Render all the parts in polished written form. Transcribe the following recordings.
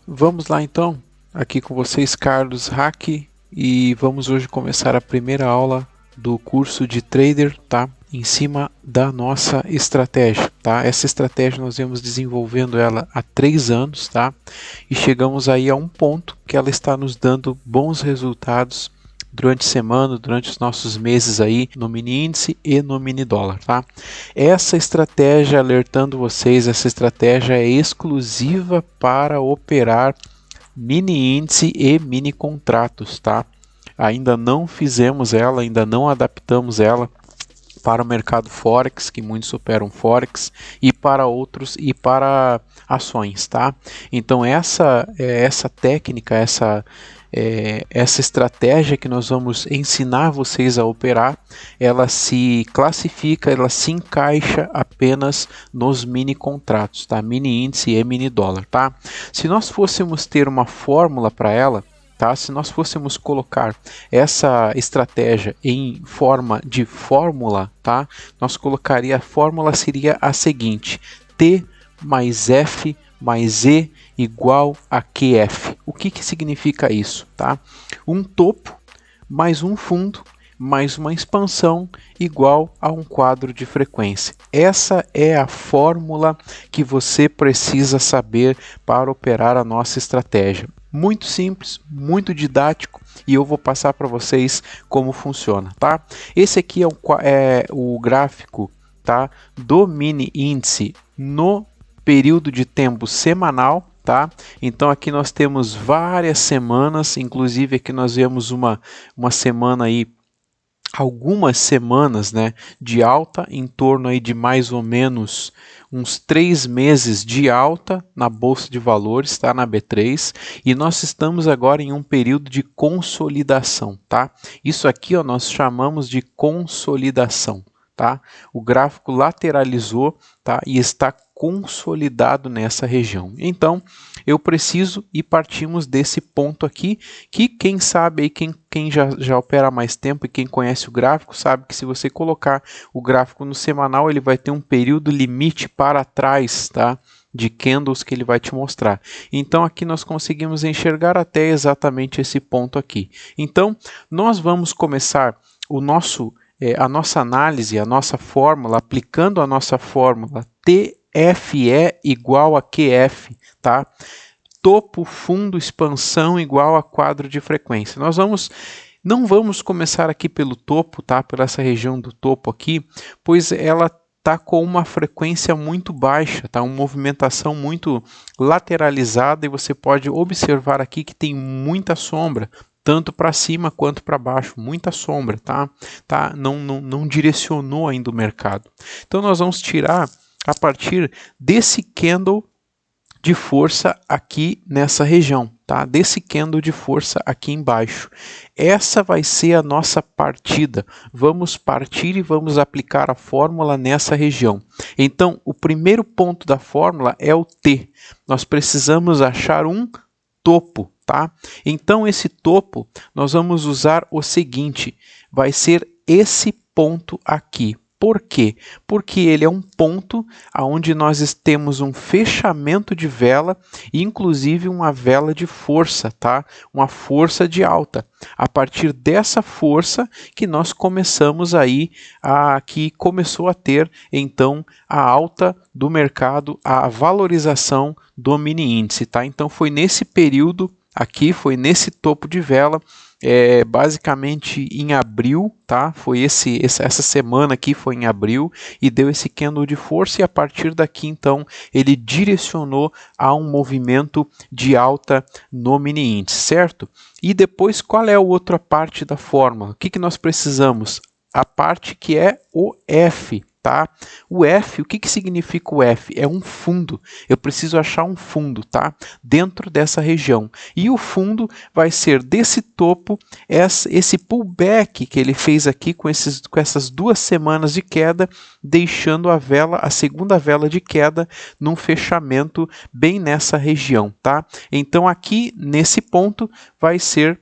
Vamos lá então, aqui com vocês Carlos Hack, e vamos hoje começar a primeira aula do curso de Trader, tá? Em cima da nossa estratégia, tá? Essa estratégia nós vamos desenvolvendo ela há 3 anos, tá? E chegamos aí a um ponto que ela está nos dando bons resultados durante a semana, durante os nossos meses aí no mini índice e no mini dólar, tá? Essa estratégia, alertando vocês, essa estratégia é exclusiva para operar mini índice e mini contratos, tá? Ainda não fizemos ela, ainda não adaptamos ela para o mercado Forex, que muitos operam Forex, e para outros, e para ações, tá? Então essa técnica, essa estratégia que nós vamos ensinar vocês a operar, ela se classifica, ela se encaixa apenas nos mini contratos, tá? Mini índice e mini dólar, tá? Se nós fôssemos ter uma fórmula para ela, tá? Se nós fôssemos colocar essa estratégia em forma de fórmula, tá? Nós colocaria, a fórmula seria a seguinte: T mais F mais E igual a QF. O que significa isso, tá? Um topo mais um fundo mais uma expansão igual a um quadro de frequência. Essa é a fórmula que você precisa saber para operar a nossa estratégia. Muito simples, muito didático, e eu vou passar para vocês como funciona, tá? Esse aqui é o gráfico, tá, do mini índice no período de tempo semanal, tá? Então aqui nós temos várias semanas, inclusive aqui nós vemos uma semana aí, algumas semanas, né, de alta, em torno aí de mais ou menos uns 3 meses de alta na Bolsa de Valores, tá, na B3, e nós estamos agora em um período de consolidação, tá? Isso aqui, ó, nós chamamos de consolidação, tá? O gráfico lateralizou, tá, e está consolidado nessa região. Então, eu preciso, e partimos desse ponto aqui, que quem sabe, aí, quem já opera há mais tempo e quem conhece o gráfico, sabe que se você colocar o gráfico no semanal, ele vai ter um período limite para trás, tá, de candles que ele vai te mostrar. Então, aqui nós conseguimos enxergar até exatamente esse ponto aqui. Então, nós vamos começar a nossa análise, a nossa fórmula, aplicando a nossa fórmula TFE igual a QF, tá? Topo, fundo, expansão igual a quadro de frequência. Não vamos começar aqui pelo topo, tá? Por essa região do topo aqui, pois ela está com uma frequência muito baixa, tá? Uma movimentação muito lateralizada, e você pode observar aqui que tem muita sombra, tanto para cima quanto para baixo, muita sombra, tá? Não direcionou ainda o mercado. Então nós vamos tirar a partir desse candle de força aqui nessa região, tá? Desse candle de força aqui embaixo. Essa vai ser a nossa partida. Vamos partir e vamos aplicar a fórmula nessa região. Então, o primeiro ponto da fórmula é o T. Nós precisamos achar um topo, tá? Então, esse topo, nós vamos usar o seguinte, vai ser esse ponto aqui. Por quê? Porque ele é um ponto onde nós temos um fechamento de vela, inclusive uma vela de força, tá? Uma força de alta. A partir dessa força que nós começamos aí, que começou a ter então a alta do mercado, a valorização do mini índice, tá? Então foi nesse período aqui, foi nesse topo de vela, basicamente em abril, tá? Foi essa semana aqui foi em abril, e deu esse candle de força, e a partir daqui então ele direcionou a um movimento de alta no mini índice, certo? E depois, qual é a outra parte da fórmula? O que nós precisamos? A parte que é o F, tá? O F, o que significa o F? É um fundo. Eu preciso achar um fundo, tá? Dentro dessa região. E o fundo vai ser desse topo, esse pullback que ele fez aqui com essas 2 semanas de queda, deixando a segunda vela de queda num fechamento bem nessa região, tá? Então aqui nesse ponto vai ser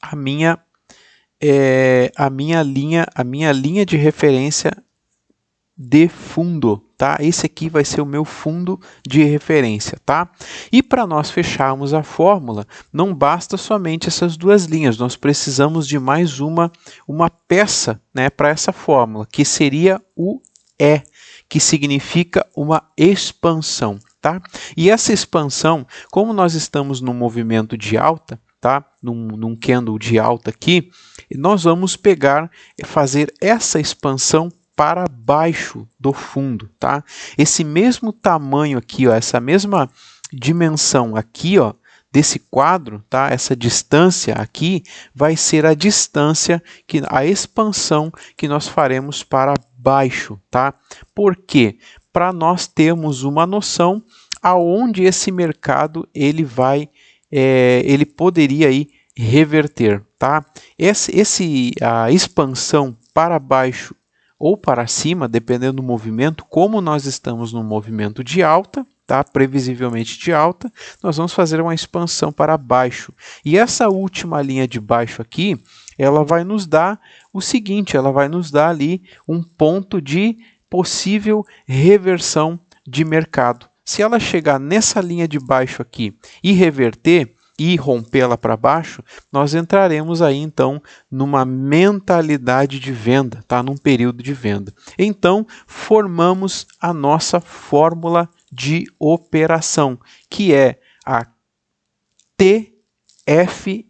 a minha linha de referência de fundo, tá? Esse aqui vai ser o meu fundo de referência, tá? E para nós fecharmos a fórmula, não basta somente essas 2 linhas, nós precisamos de mais uma peça, né, para essa fórmula, que seria o E, que significa uma expansão, tá? E essa expansão, como nós estamos num movimento de alta, tá? Num candle de alta aqui, nós vamos fazer essa expansão para baixo do fundo, tá? Esse mesmo tamanho aqui, ó, essa mesma dimensão aqui, ó, desse quadro, tá? Essa distância aqui vai ser a distância a expansão que nós faremos para baixo, tá? Por quê? Para nós termos uma noção aonde esse mercado ele poderia aí reverter, tá? A expansão para baixo ou para cima, dependendo do movimento, como nós estamos num movimento de alta, tá? Previsivelmente de alta, nós vamos fazer uma expansão para baixo. E essa última linha de baixo aqui, ela vai nos dar o seguinte, ela vai nos dar ali um ponto de possível reversão de mercado. Se ela chegar nessa linha de baixo aqui e reverter, e rompê-la para baixo, nós entraremos aí então numa mentalidade de venda, tá? Num período de venda. Então, formamos a nossa fórmula de operação, que é a TFE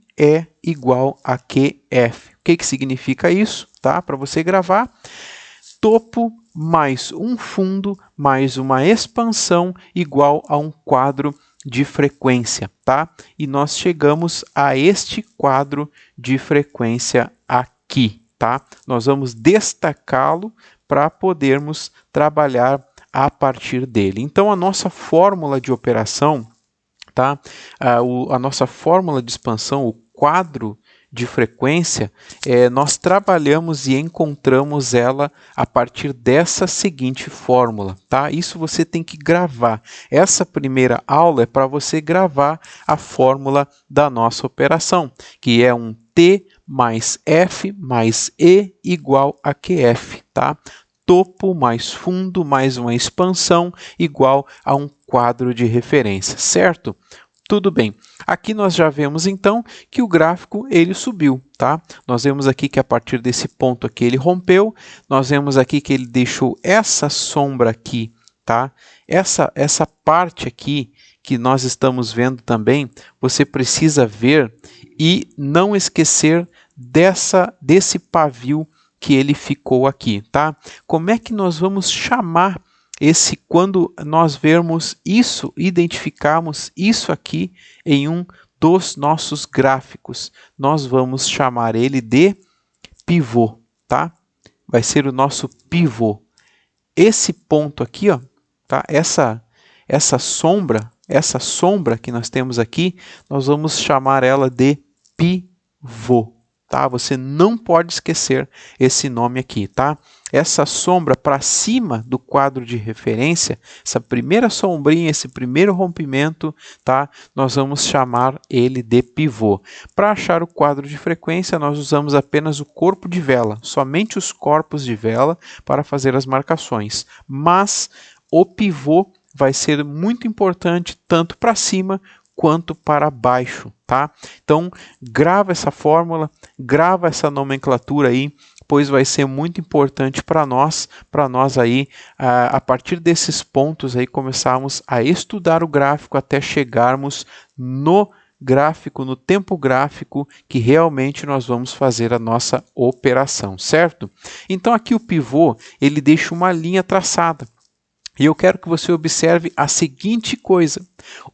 igual a QF. O que significa isso? Tá? Para você gravar, topo mais um fundo mais uma expansão igual a um quadro de frequência, tá? E nós chegamos a este quadro de frequência aqui, tá? Nós vamos destacá-lo para podermos trabalhar a partir dele. Então, a nossa fórmula de operação, tá? A nossa fórmula de expansão, o quadro de frequência, nós trabalhamos e encontramos ela a partir dessa seguinte fórmula, tá? Isso você tem que gravar. Essa primeira aula é para você gravar a fórmula da nossa operação, que é um T mais F mais E igual a QF, tá? Topo mais fundo mais uma expansão igual a um quadro de referência, certo? Tudo bem. Aqui nós já vemos então que o gráfico ele subiu, tá? Nós vemos aqui que a partir desse ponto aqui ele rompeu, nós vemos aqui que ele deixou essa sombra aqui, tá? Essa parte aqui que nós estamos vendo também, você precisa ver e não esquecer desse pavio que ele ficou aqui, tá? Como é que nós vamos chamar quando nós vermos isso, identificarmos isso aqui em um dos nossos gráficos, nós vamos chamar ele de pivô, tá? Vai ser o nosso pivô. Esse ponto aqui, ó, tá? Essa sombra que nós temos aqui, nós vamos chamar ela de pivô. Tá? Você não pode esquecer esse nome aqui, tá? Essa sombra para cima do quadro de referência, essa primeira sombrinha, esse primeiro rompimento, tá? Nós vamos chamar ele de pivô. Para achar o quadro de frequência, nós usamos apenas o corpo de vela, somente os corpos de vela para fazer as marcações. Mas o pivô vai ser muito importante tanto para cima quanto para baixo, tá? Então, grava essa fórmula, grava essa nomenclatura aí, pois vai ser muito importante para nós aí, a partir desses pontos aí, começarmos a estudar o gráfico até chegarmos no gráfico, no tempo gráfico, que realmente nós vamos fazer a nossa operação, certo? Então, aqui o pivô, ele deixa uma linha traçada. E eu quero que você observe a seguinte coisa: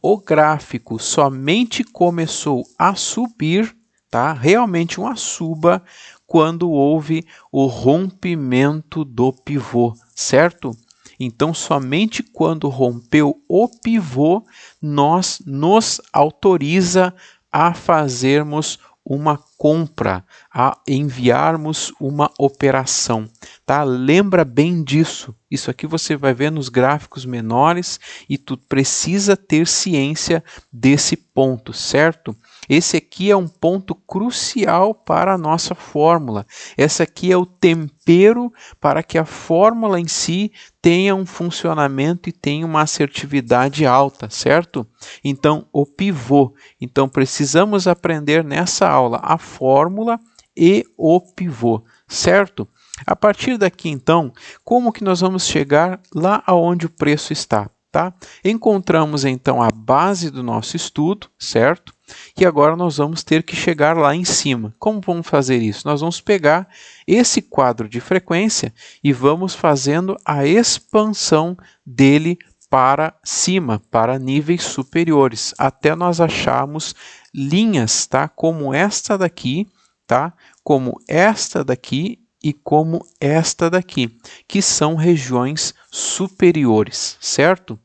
o gráfico somente começou a subir, tá? Realmente uma suba, quando houve o rompimento do pivô, certo? Então, somente quando rompeu o pivô, nos autoriza a fazermos uma compra, a enviarmos uma operação, tá? Lembra bem disso. Isso aqui você vai ver nos gráficos menores e tu precisa ter ciência desse ponto, certo? Esse aqui é um ponto crucial para a nossa fórmula. Esse aqui é o tempero para que a fórmula em si tenha um funcionamento e tenha uma assertividade alta, certo? Então, o pivô. Então, precisamos aprender nessa aula a fórmula e o pivô, certo? A partir daqui, então, como que nós vamos chegar lá aonde o preço está, tá? Encontramos, então, a base do nosso estudo, certo? E agora nós vamos ter que chegar lá em cima. Como vamos fazer isso? Nós vamos pegar esse quadro de frequência e vamos fazendo a expansão dele para cima, para níveis superiores, até nós acharmos linhas, tá? Como esta daqui, tá? Como esta daqui e como esta daqui, que são regiões superiores, certo?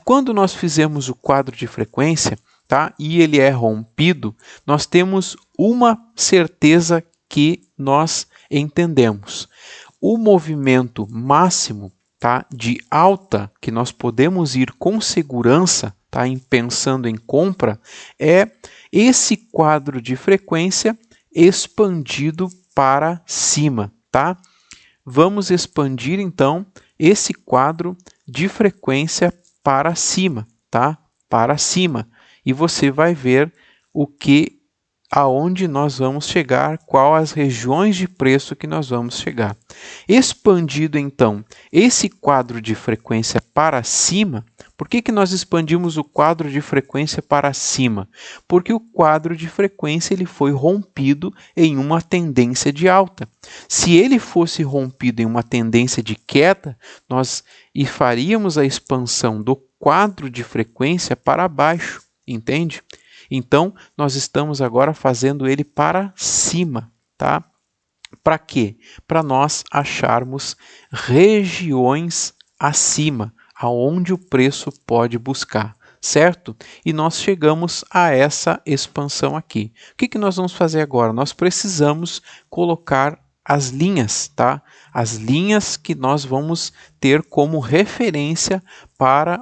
Quando nós fizemos o quadro de frequência, tá? E ele é rompido, nós temos uma certeza que nós entendemos. O movimento máximo, tá, de alta, que nós podemos ir com segurança, tá, pensando em compra, é esse quadro de frequência expandido para cima, tá? Vamos expandir, então, esse quadro de frequência para cima, tá? Para cima. E você vai ver aonde nós vamos chegar, quais as regiões de preço que nós vamos chegar. Expandido, então, esse quadro de frequência para cima, por que nós expandimos o quadro de frequência para cima? Porque o quadro de frequência ele foi rompido em uma tendência de alta. Se ele fosse rompido em uma tendência de queda, nós faríamos a expansão do quadro de frequência para baixo, entende? Então, nós estamos agora fazendo ele para cima, tá? Para quê? Para nós acharmos regiões acima, aonde o preço pode buscar, certo? E nós chegamos a essa expansão aqui. O que nós vamos fazer agora? Nós precisamos colocar as linhas, tá? As linhas que nós vamos ter como referência para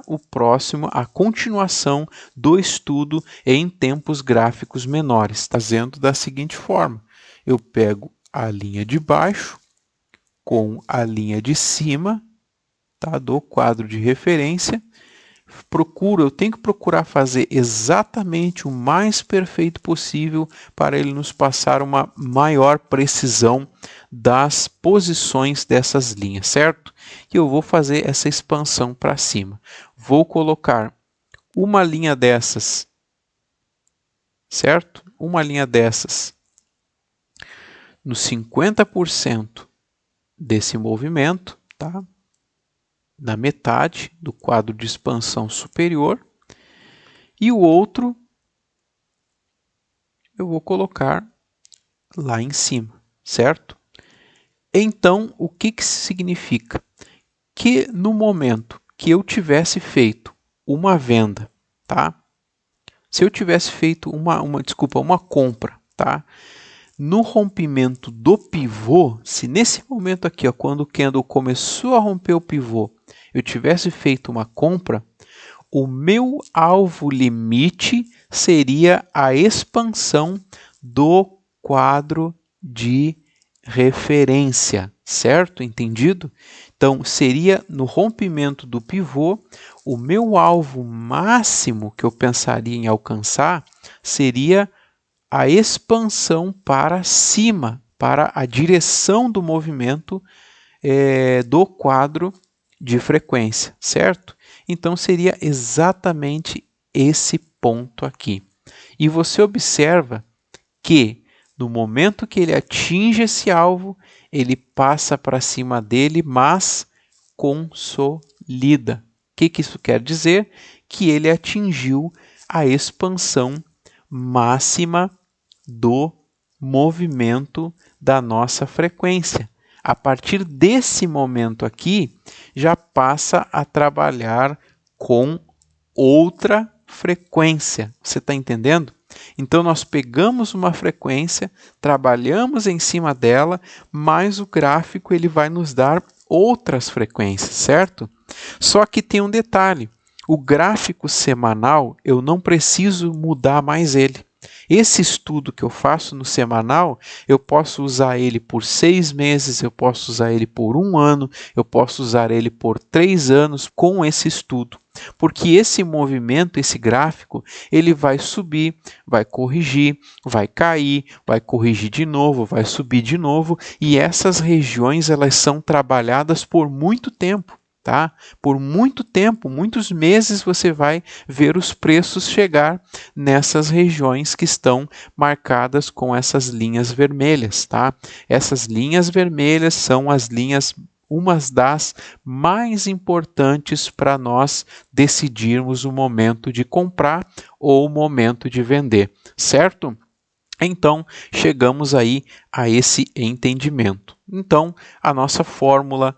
a continuação do estudo em tempos gráficos menores, fazendo da seguinte forma: eu pego a linha de baixo com a linha de cima, tá, do quadro de referência. Eu tenho que procurar fazer exatamente o mais perfeito possível para ele nos passar uma maior precisão das posições dessas linhas, certo? E eu vou fazer essa expansão para cima. Vou colocar uma linha dessas, certo? Uma linha dessas no 50% desse movimento, tá? Na metade do quadro de expansão superior, e o outro eu vou colocar lá em cima, certo? Então, o que isso significa? Que no momento que eu tivesse feito uma venda, tá? Se eu tivesse feito uma compra, tá? No rompimento do pivô, se nesse momento aqui, ó, quando o candle começou a romper o pivô, eu tivesse feito uma compra, o meu alvo limite seria a expansão do quadro de referência, certo? Entendido? Então, seria no rompimento do pivô, o meu alvo máximo que eu pensaria em alcançar seria a expansão para cima, para a direção do movimento do quadro de frequência, certo? Então, seria exatamente esse ponto aqui. E você observa que, no momento que ele atinge esse alvo, ele passa para cima dele, mas consolida. O que isso quer dizer? Que ele atingiu a expansão máxima do movimento da nossa frequência. a partir desse momento aqui, já passa a trabalhar com outra frequência. Você está entendendo? Então, nós pegamos uma frequência, trabalhamos em cima dela, mas o gráfico ele vai nos dar outras frequências, certo? Só que tem um detalhe. O gráfico semanal, eu não preciso mudar mais ele. Esse estudo que eu faço no semanal, eu posso usar ele por 6 meses, eu posso usar ele por 1 ano, eu posso usar ele por 3 anos com esse estudo. Porque esse movimento, esse gráfico, ele vai subir, vai corrigir, vai cair, vai corrigir de novo, vai subir de novo, e essas regiões elas são trabalhadas por muito tempo. Tá? Por muito tempo, muitos meses, você vai ver os preços chegar nessas regiões que estão marcadas com essas linhas vermelhas. Tá? Essas linhas vermelhas são as linhas, umas das mais importantes para nós decidirmos o momento de comprar ou o momento de vender, certo? Então, chegamos aí a esse entendimento. Então, a nossa fórmula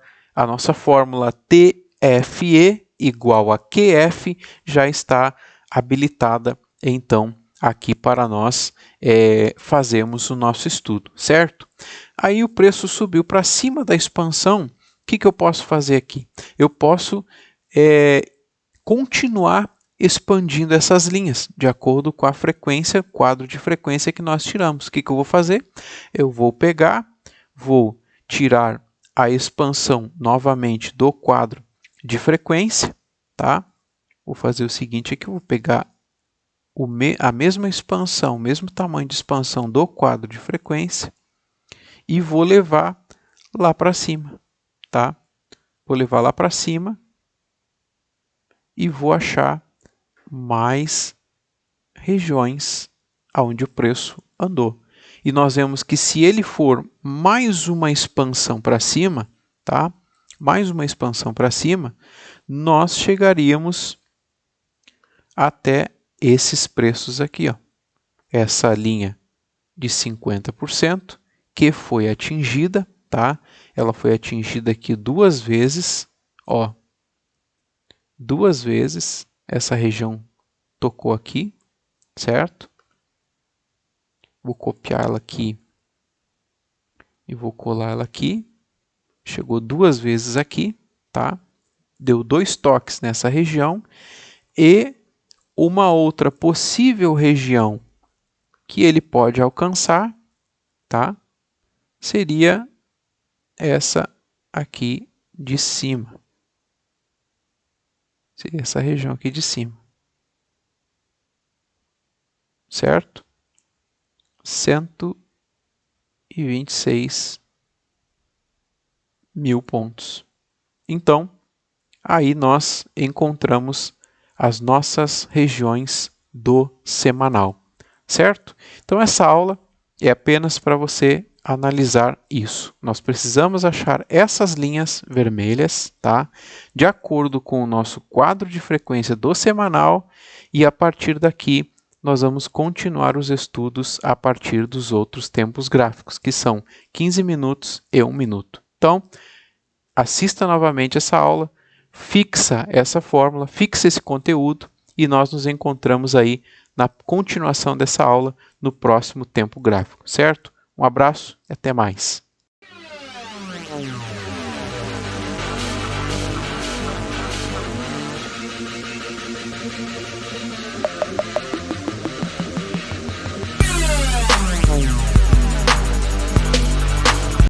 TFE igual a QF já está habilitada, então, aqui para nós fazermos o nosso estudo, certo? Aí o preço subiu para cima da expansão, o que eu posso fazer aqui? Eu posso continuar expandindo essas linhas, de acordo com a frequência, quadro de frequência que nós tiramos. O que eu vou fazer? Eu vou pegar, vou tirar a expansão novamente do quadro de frequência, tá? Vou fazer o seguinte aqui, eu vou pegar a mesma expansão, o mesmo tamanho de expansão do quadro de frequência e vou levar lá para cima, tá? Vou levar lá para cima e vou achar mais regiões onde o preço andou. E nós vemos que se ele for mais uma expansão para cima, tá? Mais uma expansão para cima, nós chegaríamos até esses preços aqui, ó. Essa linha de 50% que foi atingida, tá? Ela foi atingida aqui 2 vezes, ó. 2 vezes essa região tocou aqui, certo? Vou copiar ela aqui e vou colar ela aqui. Chegou 2 vezes aqui, tá? Deu 2 toques nessa região e uma outra possível região que ele pode alcançar, tá? Seria essa aqui de cima. Seria essa região aqui de cima. Certo? 126 mil pontos. Então, aí nós encontramos as nossas regiões do semanal, certo? Então, essa aula é apenas para você analisar isso. Nós precisamos achar essas linhas vermelhas, tá? De acordo com o nosso quadro de frequência do semanal e a partir daqui nós vamos continuar os estudos a partir dos outros tempos gráficos, que são 15 minutos e 1 minuto. Então, assista novamente essa aula, fixa essa fórmula, fixa esse conteúdo e nós nos encontramos aí na continuação dessa aula no próximo tempo gráfico, certo? Um abraço e até mais.